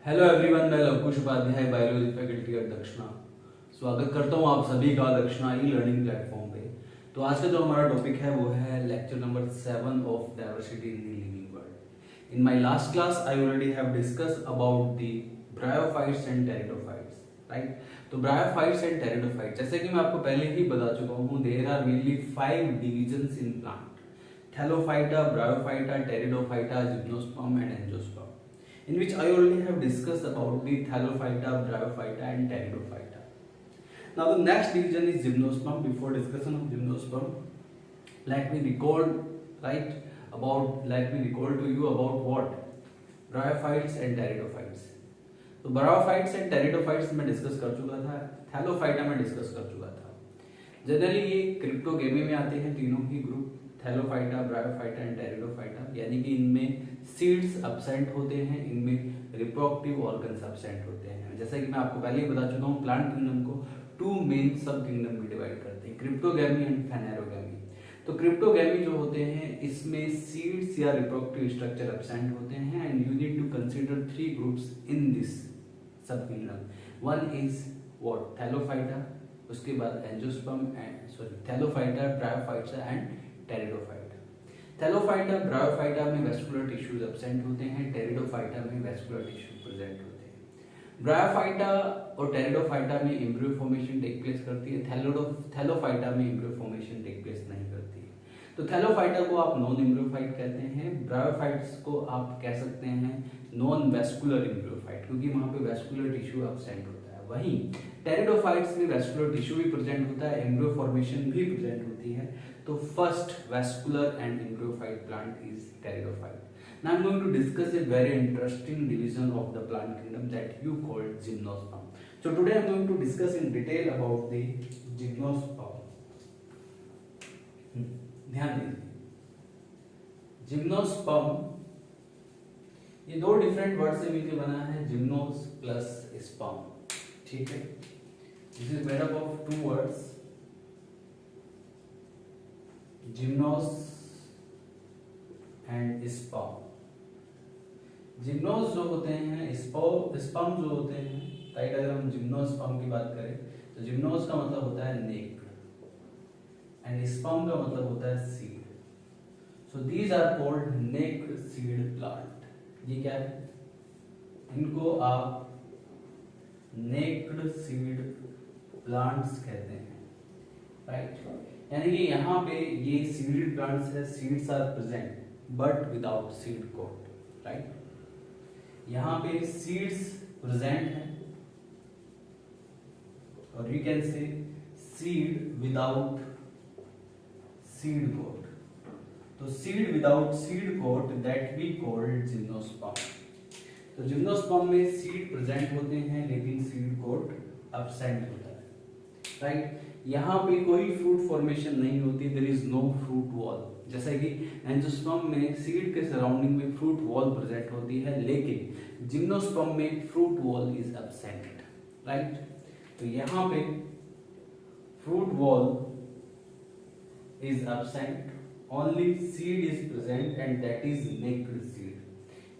Hello everyone, मैं Lavkush Upadhyay biology faculty at Dakshina स्वागत करता हूं आप सभी का दक्षिणा ई लर्निंग प्लेटफॉर्म पे। तो आज का जो हमारा टॉपिक है वो है lecture number 7 of diversity in the living world. In my last class I already have discuss about the bryophytes and pteridophytes, right. तो ब्रायोफाइट्स एंड टेरिडोफाइट्स, जैसे कि मैं आपको पहले ही बता चुका हूँ, there are mainly 5 divisions in plant: thallophyta, bryophyta, pteridophyta, gymnosperm and angiosperm, in which I already have discussed about the Thallophyta, Bryophyta and Pteridophyta. Now the next division is Gymnosperm. Before discussion of Gymnosperm, let me recall to you about what Bryophytes and Pteridophytes. तो Bryophytes and Pteridophytes में discuss कर चुका था, Thallophyta में discuss कर चुका था। Generally ये क्रिप्टोगेमी में आते हैं तीनों ही ग्रुप, थैलोफाइटा, ब्रायोफाइटा एंड टेरिडोफाइटा, यानी कि इनमें सीड्स एब्सेंट होते हैं, इनमें रिप्रोडक्टिव ऑर्गन्स एब्सेंट होते हैं। जैसा कि मैं आपको पहले ही बता चुका हूँ, प्लांट किंगडम को 2 मेन सब किंगडम में डिवाइड करते हैं, क्रिप्टोगेमी एंड फेनेरोगेमी। तो क्रिप्टोगेमी जो होते हैं इसमें सीड्स या रिप्रोडक्टिव स्ट्रक्चर एब्सेंट होते हैं, and you need to consider 3 groups in this sub kingdom. One is what, thallophyta, उसके बाद angiosperm thallophyta, bryophyta and pteridophyta. Thallophyta, bryophyta में वेस्कुलर टिश्यूज एब्सेंट होते हैं, टेरिडोफाइटा में वेस्कुलर टिश्यू प्रेजेंट होते हैं। ब्रायोफाइटा और टेरिडोफाइटा में एम्ब्रियो फॉर्मेशन टेक प्लेस करती है, थैलोफाइटा में एम्ब्रियो फॉर्मेशन टेक प्लेस नहीं करती है। तो थैलोफाइटा को आप नॉन एम्ब्रियोफाइट कहते हैं, ब्रायोफाइट्स को आप कह सकते हैं नॉन वेस्कुलर एम्ब्रियोफाइट, क्योंकि वहां पे वेस्कुलर टिश्यू एब्सेंट होता है। वहीं टेरिडोफाइट्स में वेस्कुलर टिश्यू भी प्रेजेंट होता है, एम्ब्रियो फॉर्मेशन भी प्रेजेंट होती है। तो first vascular and embryophyte plant is pteridophyte. Now I'm going to discuss a very interesting division of the plant kingdom that you called gymnosperm. So today I'm going to discuss in detail about the gymnosperm. ध्यान दीजिए, gymnosperm ये 2 different word से मिलकर बना है, जिम्नोस plus sperm, ठीक है। This is made up of 2 words, जिम्नोस and sperm. जिम्नोस जो होते हैं, स्पर्म जो होते हैं, राइट। अगर हम जिम्नोस्पर्म की बात करें तो जिम्नोस का मतलब होता है नेक्ड एंड स्पर्म का मतलब होता है seed. So these are called naked seed plant. ये क्या है, इनको आप नेक्ड सीड प्लांट्स कहते हैं, राइट। यानी कि यहाँ पे ये सीडेड प्लांट्स है, seeds are present but without seed coat, right. यहाँ पे सीड्स प्रेजेंट है और you can say seed without seed coat. तो seed without seed coat that we called gymnosperm. तो जिम्नोस्पर्म में सीड प्रेजेंट होते हैं लेकिन सीड कोट एब्सेंट होता है, राइट। यहाँ पे कोई फ्रूट फॉर्मेशन नहीं होती, there is no fruit wall. जैसा कि एंजियोस्पर्म में सीड के सराउंडिंग में फ्रूट वॉल प्रेजेंट होती है, लेकिन जिम्नोस्पर्म में fruit wall is absent, right. तो यहाँ पे fruit wall is absent, only seed is present and that is naked seed,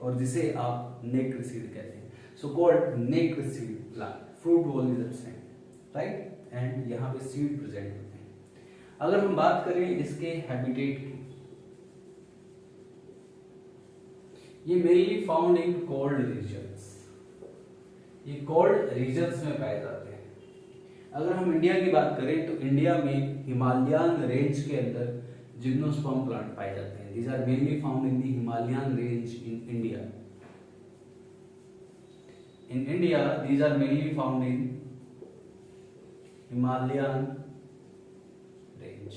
और जिसे आप नेक्ड सीड कहते हैं। So called naked seed plant, fruit wall is absent, right, and यहाँ पे सीड प्रेजेंट होते हैं। अगर हम बात करें इसके हैबिटेट की, ये mainly found in cold regions, ये कोल्ड रीजन्स में पाए जाते हैं। अगर हम इंडिया की बात करें तो इंडिया में हिमालयन रेंज के अंदर जिम्नोस्पर्म प्लांट पाए जाते हैं। These are mainly found in the Himalayan range in India. In India these are mainly found in Himalayan range.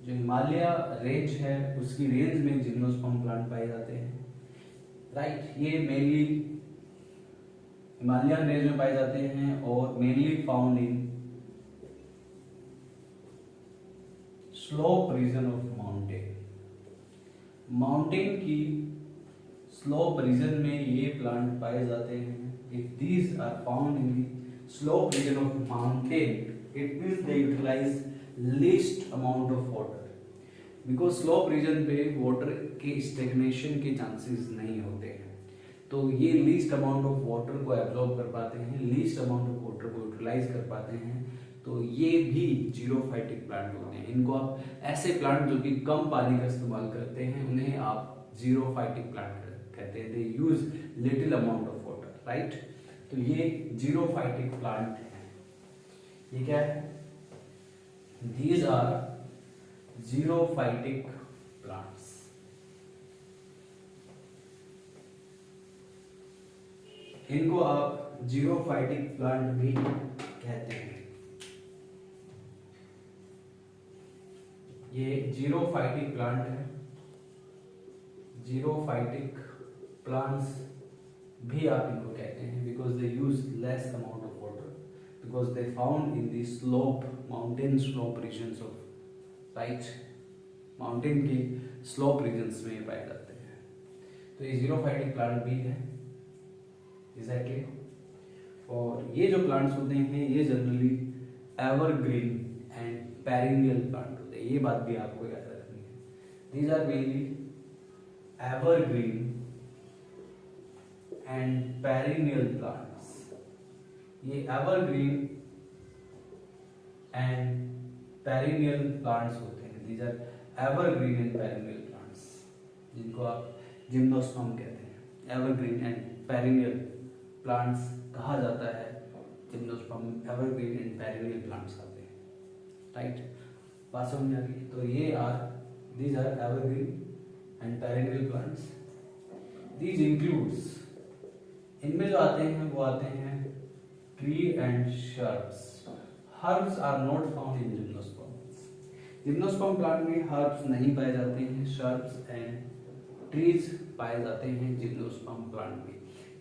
जो हिमालय रेंज है उसकी रेंज में जिम्नोस्पर्म प्लांट पाए जाते हैं, राइट। ये मेनली हिमालयन रेंज में पाए जाते हैं और mainly found in slope region of mountain. Mountain की स्लोप रीजन में ये प्लांट पाए जाते हैं। If these are found in the slope region of mountain, it means they utilize least amount of water, because slope region पे water के stagnation के chances नहीं होते हैं। तो तो ये लीस्ट अमाउंट ऑफ वाटर को एब्जॉर्ब कर पाते हैं, लीस्ट अमाउंट ऑफ वाटर को यूटिलाइज कर पाते हैं, तो ये भी जीरोफाइटिक प्लांट होते हैं। इनको आप ऐसे प्लांट जो कि कम पानी का इस्तेमाल करते हैं उन्हें आप जीरोफाइटिक प्लांट कहते हैं। They use little amount of water, right. तो ये जीरोफाइटिक प्लांट है। ये क्या है? These are xerophytic plants. इनको आप जीरोफाइटिक प्लांट भी कहते हैं। ये जीरोफाइटिक प्लांट है। जीरोफाइटिक प्लांट्स भी आप इनको कहते हैं because they use less amount of water, because they found in the slope, mountain slope regions of, right, mountain के स्लोप रीजन्स में पाए जाते हैं। तो ये जीरोफाइटिक प्लांट भी है। एग्जैक्टली। और ये जो प्लांट्स होते हैं ये generally evergreen and perennial plant होते हैं। ये बात भी आपको याद रखनी है। These are mainly evergreen and perennial plants. ये एवरग्रीन एंड पेरिनियल प्लांट्स होते हैं। These are evergreen and perennial plants, जिनको आप जिम्नोस्पर्म कहते हैं। एवरग्रीन एंड पेरिनियल प्लांट्स कहा जाता है। Gymnosperm evergreen and perennial plants आते हैं, राइट। बात समझ में आ गई? तो ये these are evergreen and perennial plants. These includes, इनमें जो आते हैं वो आते हैं tree and shrubs. Herbs are not found in gymnosperm. Gymnosperm plant में हर्ब्स नहीं पाए जाते हैं। शर्ब्स एंड ट्रीज पाए जाते हैं जिम्नोस्पर्म प्लांट में।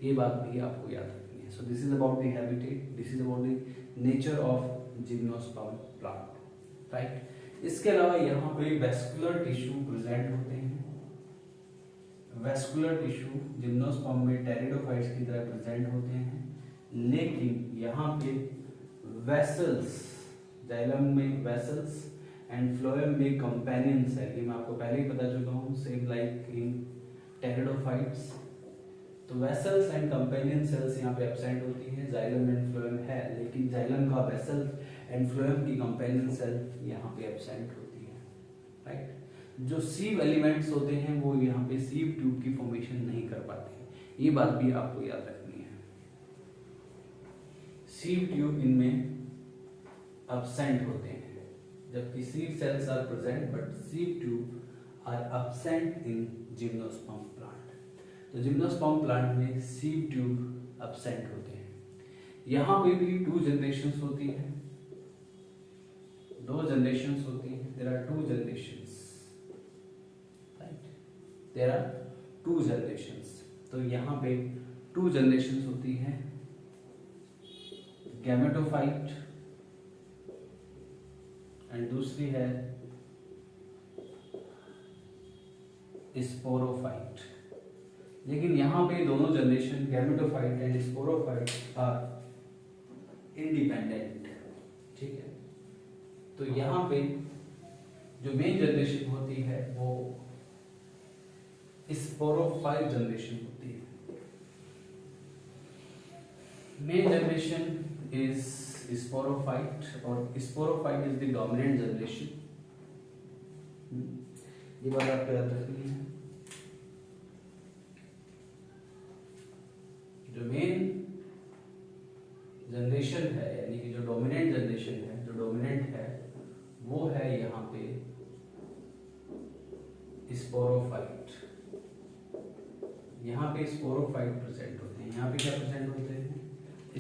ये बात भी आपको याद रखनी है। So this is about the habitat, this is about the nature of gymnosperm plant, right. इसके अलावा यहाँ पे वेस्कुलर टिश्यू प्रेजेंट होते हैं। वेस्कुलर टिश्यू जिम्नोस्पर्म में टेरिडोफाइट्स की तरह प्रेजेंट होते हैं, लेकिन यहाँ पे वेसल्स, जाइलम में वेसल्स एंड फ्लोएम में कंपेनियन सेल। ये मैं आपको पहले ही बता चुका हूँ, सेम लाइक इन टेरिडोफाइट्स। तो वेसल्स एंड कंपेनियन सेल्स यहाँ पे एब्सेंट होती हैं। जाइलम एंड फ्लोएम है, लेकिन जाइलम का वेसल एंड फ्लोएम की कंपेनियन सेल यहाँ पे एब्सेंट होती है, राइट। जो सीव एलिमेंट्स होते हैं वो यहाँ पे सीव ट्यूब की फॉर्मेशन नहीं कर पाते हैं। ये बात भी आपको याद रखनी है। सीव ट्यूब इनमें एब्सेंट होते हैं, जबकि sieve cells are present but sieve tube are absent in gymnosperm plant. तो जिम्नोस्पर्म प्लांट में सीव ट्यूब एब्सेंट होते हैं। यहाँ पे भी 2 जनरेशंस होती हैं, 2 जनरेशंस होती हैं। There are 2 generations, right. There are 2 generations. तो यहाँ पे 2 जनरेशंस होती हैं, गैमेटोफाइट एंड दूसरी है स्पोरोफाइट। लेकिन यहाँ पे दोनों generation gametophyte and sporophyte are independent, ठीक है। तो यहाँ पे जो मेन जनरेशन होती है वो स्पोरोफाइट जनरेशन होती है। मेन जनरेशन इज स्पोरोफाइट और sporophyte is the dominant generation. ये बात आपको याद रखनी है। जो मेन जनरेशन है यानी कि जो डोमिनेंट जनरेशन है, जो डोमिनेंट है वो है यहाँ पे स्पोरोफाइट। यहाँ पे स्पोरोफाइट प्रेजेंट होते हैं। यहाँ पे क्या प्रेजेंट होते हैं?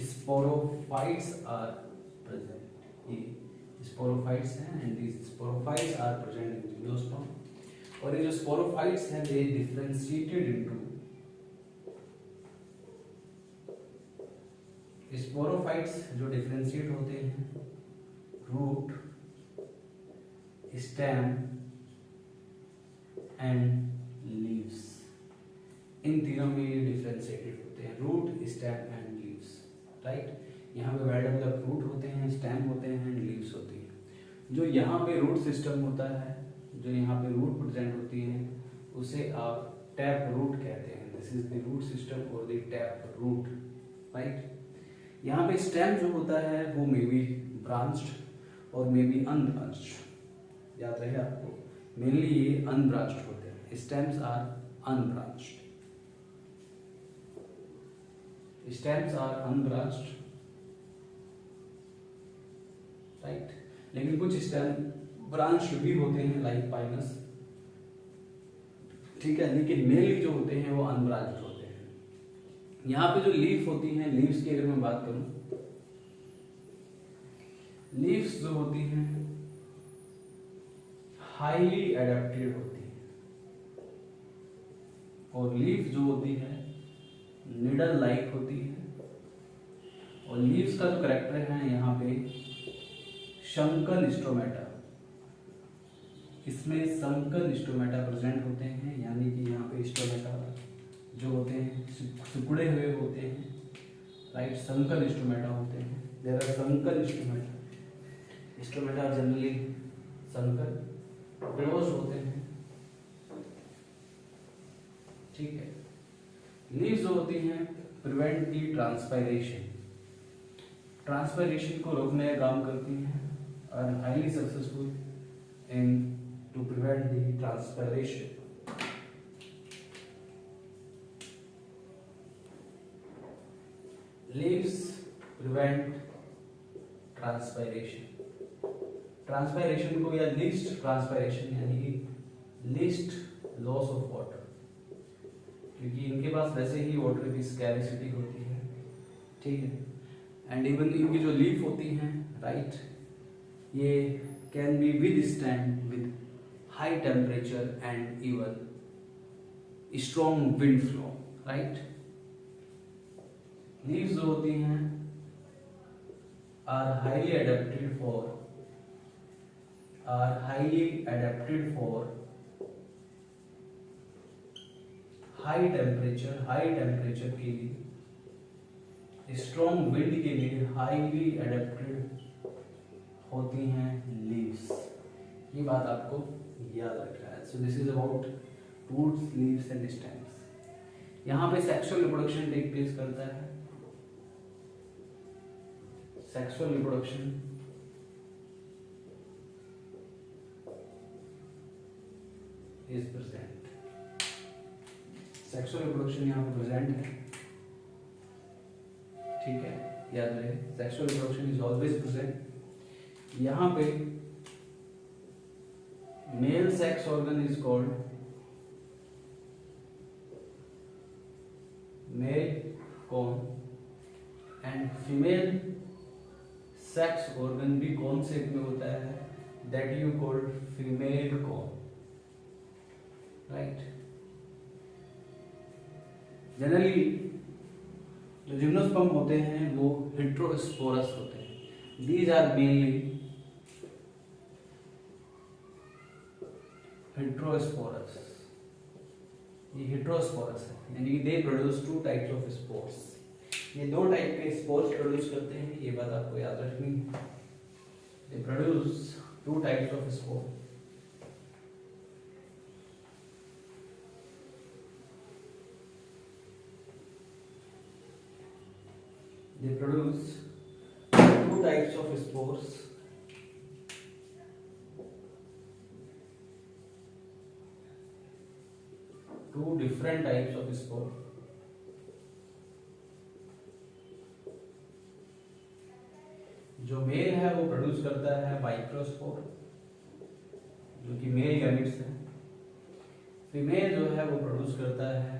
Sporophytes are present. ये स्पोरोफाइट्स हैं and these sporophytes are present in gymnosperm. और ये जो स्पोरोफाइट्स हैं दे डिफरेंशिएटेड इनटू, स्पोरोफाइट्स जो डिफरेंशिएट होते हैं रूट, स्टेम एंड लीव्स। इन तीनों में ये डिफरेंशिएटेड होते हैं, root, stem and leaves, right. यहाँ पे वेल डेवलप्ड रूट होते हैं, स्टेम होते हैं एंड लीव्स होती है। जो यहाँ पे रूट सिस्टम होता है, जो यहाँ पे रूट प्रेजेंट होती है उसे आप टैप रूट कहते हैं। This is the root system और द टैप रूट, राइट। यहाँ पे स्टेम जो होता है वो मे बी ब्रांच्ड और मे बी अनब्रांच्ड, याद रहे आपको, मेनली ये अनब्रांच्ड होते हैं, stems are unbranched, stems are unbranched, right. लेकिन कुछ स्टेम ब्रांच्ड भी होते हैं लाइक पाइनस, ठीक है, लेकिन मेनली जो होते हैं वो अनब्रांच्ड होते हैं। यहाँ पे जो लीफ होती हैं, लीव्स की अगर मैं बात करूं, लीव्स जो होती हैं हाईली एडेप्टेड होती है, और लीफ जो होती है निडल लाइक होती है। और लीव्स का जो करेक्टर है यहाँ पे शंकल स्टोमेटा, इसमें संकल स्टोमेटा प्रेजेंट होते हैं, यानी कि यहाँ पे स्टोमेटा जो होते हैं सिकुड़े हुए होते हैं, राइट, संकल स्टोमेटा होते हैं। देयर आर संकल स्टोमेटा, स्टोमेटा जनरली संकल क्लोज होते हैं, ठीक है। लीव्स जो होती हैं प्रिवेंट दी ट्रांसपायरेशन, ट्रांसपायरेशन को रोकने का काम करती हैं, और highly successful in to prevent the transpiration. Leaves prevent transpiration. Transpiration को या least transpiration यानी कि least loss of water, क्योंकि इनके पास वैसे ही वाटर की स्कैरिसिटी होती है, ठीक है। एंड इवन इनकी जो लीफ होती हैं, राइट, ये can be withstand with high temperature and even strong wind flow, right? Leaves जो होती हैं are highly adapted for high temperature के लिए, strong wind के लिए highly adapted होती हैं leaves। ये बात आपको याद रखना है। So this is about roots, leaves and stems. यहाँ पे सेक्सुअल रिप्रोडक्शन टेक प्लेस करता है, sexual reproduction is present, sexual reproduction यहाँ पे प्रेजेंट है, ठीक है, याद रहे, sexual reproduction is always present. यहाँ पे male sex organ is called male cone, and female sex organ भी कौन शेप में होता है, that you called female cone, right। Generally जो जिम्नोस्पर्म होते हैं वो हेटेरोस्पोरस होते हैं, these are mainly हेटेरोस्पोरस, ये हेटेरोस्पोरस है, यानी कि they produce two types of spores, ये दो टाइप के स्पोर्स प्रोड्यूस करते हैं, ये बात आपको याद रखनी है। They produce two types of spore, they produce two types of spores, two different types of spore। जो मेल है वो प्रोड्यूस करता है माइक्रोस्पोर, जो कि मेल गैमेट्स है। फीमेल जो है वो प्रोड्यूस करता है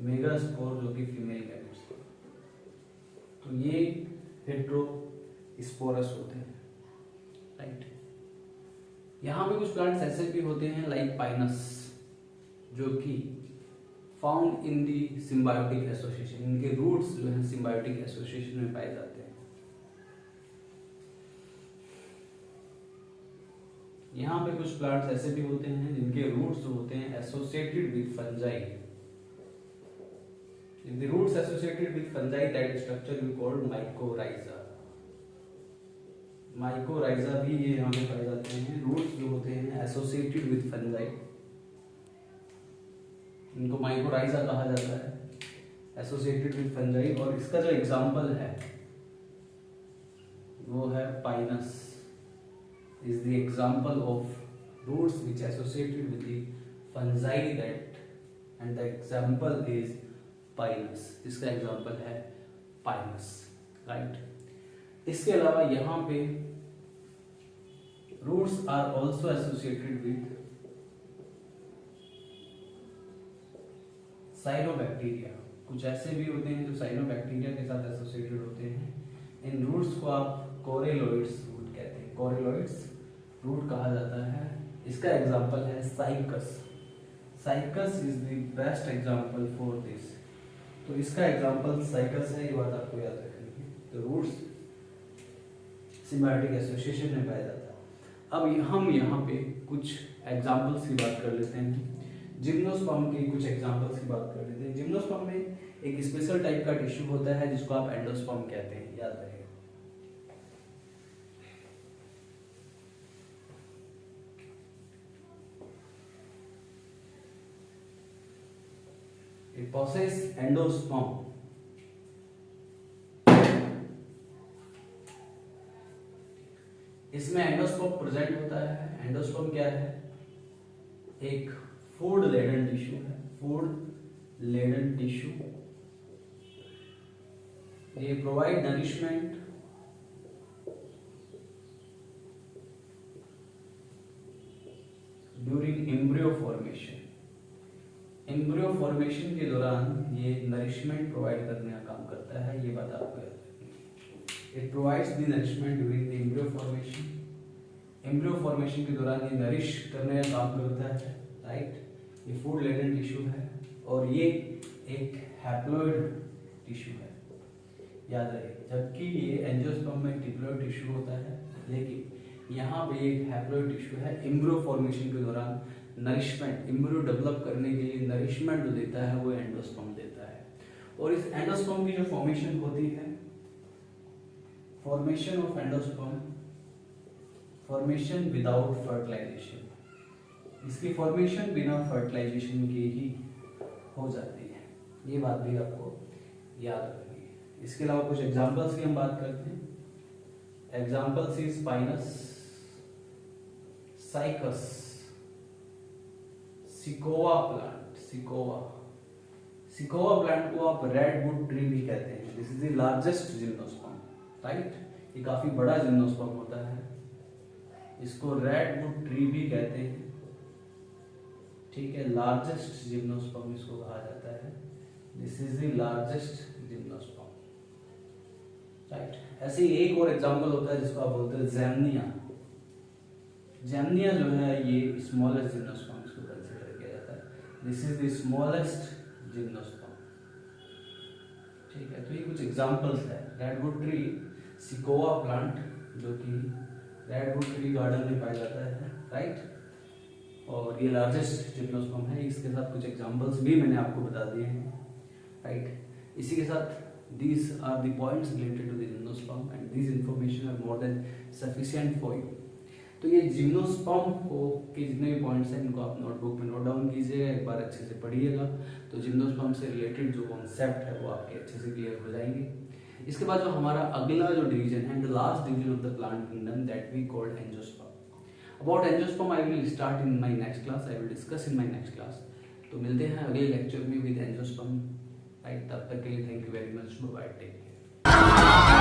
मेगास्पोर, जो कि फीमेल गैमेट्स है। तो ये हेटेरोस्पोरस होते हैं, राइट। यहाँ पे कुछ प्लांट्स ऐसे भी होते हैं लाइक पाइनस, जो कि found in the symbiotic association, इनके रूट्स जो है सिम्बायोटिक एसोसिएशन में पाए जाते हैं। यहाँ पे कुछ प्लांट्स ऐसे भी होते हैं जिनके रूट्स जो होते हैं associated with fungi, if the roots associated with fungi, that structure we called mycorrhiza। mycorrhiza भी ये यहाँ पे पाए जाते हैं, रूट्स जो होते हैं एसोसिएटेड विद फंजाई, इनको माइकोराइजा कहा जाता है, एसोसिएटेड विद फंजाई। और इसका जो एग्जाम्पल है वो है pinus, is the example of roots which associated with the fungi that, and the example is pinus. इसका एग्जाम्पल है पाइनस, राइट। इसके अलावा यहाँ पे roots are also associated with cyanobacteria. कुछ ऐसे भी होते हैं जो साइनोबैक्टीरिया के साथ एसोसिएटेड होते हैं। इन रूट्स को आप कोरेलॉइड्स रूट कहते हैं, कोरेलॉइड्स रूट कहा जाता है। इसका एग्जाम्पल है cycas. Cycas is the best example for this. तो इसका एग्जाम्पल साइकस है, ये बात आपको याद रखनी है। तो रूट्स सिम्बायोटिक एसोसिएशन में पाया जाता है। अब हम यहाँ पे कुछ एग्जाम्पल्स की बात कर लेते हैं। जिम्नोस्पर्म के कुछ एग्जांपल्स की बात कर लेते हैं। जिम्नोस्पर्म में एक स्पेशल टाइप का टिश्यू होता है जिसको आप एंडोस्पर्म कहते हैं, याद रखें। It possess endosperm. इसमें एंडोस्पर्म प्रेजेंट होता है। एंडोस्पर्म क्या है? एक फूड लेडन टिश्यू है, फूड लेडन टिश्यू। ये provide nourishment during embryo formation. Embryo formation के दौरान ये नरिशमेंट प्रोवाइड करने का काम करता है, ये बात आपको याद रखनी है। It provides the nourishment during the embryo formation. Embryo formation के दौरान ये नरिश करने का काम करता है, राइट। ये फूड लेडन टिश्यू है और ये एक हैप्लॉइड टिश्यू है, याद रहे। जबकि ये एंजियोस्पर्म में डिप्लॉइड टिश्यू होता है, लेकिन यहाँ पे एक हैप्लॉइड टिश्यू है। एम्ब्रियो फॉर्मेशन के दौरान नरिशमेंट, एम्ब्रियो डेवलप करने के लिए नरिशमेंट जो देता है वो एंडोस्पर्म देता है। और इस एंडोस्पर्म की जो फॉर्मेशन होती है, formation of endosperm, formation without fertilisation. इसकी फॉर्मेशन बिना फर्टिलाइजेशन के ही हो जाती है, ये बात भी आपको याद रखनी है। इसके अलावा कुछ एग्जांपल्स की हम बात करते हैं। Examples is spinous, cycas, Sikoa plant. Sikoa plant को आप रेडवुड ट्री भी कहते हैं। This is the largest gymnosperm, right. ये काफी बड़ा जिम्नोस्पर्म होता है, इसको रेडवुड ट्री भी कहते हैं, ठीक है। लार्जेस्ट जिम्नोस्पर्म इसको कहा जाता है। This is the largest gymnosperm, right. ऐसे ही एक और एग्जांपल होता है जिसको आप बोलते हैं ज़ैमनिया। ज़ैमनिया जो है ये स्मॉलेस्ट जिम्नोस्पर्म इसको कंसीडर किया जाता है। This is the smallest gymnosperm, ठीक है। तो ये कुछ एग्जांपल्स है। रेडवुड ट्री, सिकोवा प्लांट जो कि रेडवुड ट्री गार्डन में पाया जाता है, राइट। और ये लार्जेस्ट जिम्नोस्पर्म है। इसके साथ कुछ एग्जांपल्स भी मैंने आपको बता दिए हैं, राइट। इसी के साथ these are the points related to the gymnosperm and these information are more than sufficient for you। तो ये जिम्नोस्पर्म को के जितने भी पॉइंट्स हैं इनको आप नोटबुक में नोट डाउन कीजिएगा, एक बार अच्छे से पढ़िएगा। तो जिम्नोस्पर्म से रिलेटेड जो कॉन्सेप्ट है वो आपके अच्छे से क्लियर हो जाएंगे। इसके बाद जो हमारा अगला जो डिवीजन है, the last division of the plant kingdom, that we called angiosperm. About angiosperm I will start in my next class, I will discuss in my next class। तो मिलते हैं अगले लेक्चर में विद एंजियोस्पर्म, राइट। तब तक के लिए thank you very much, bye bye, take care.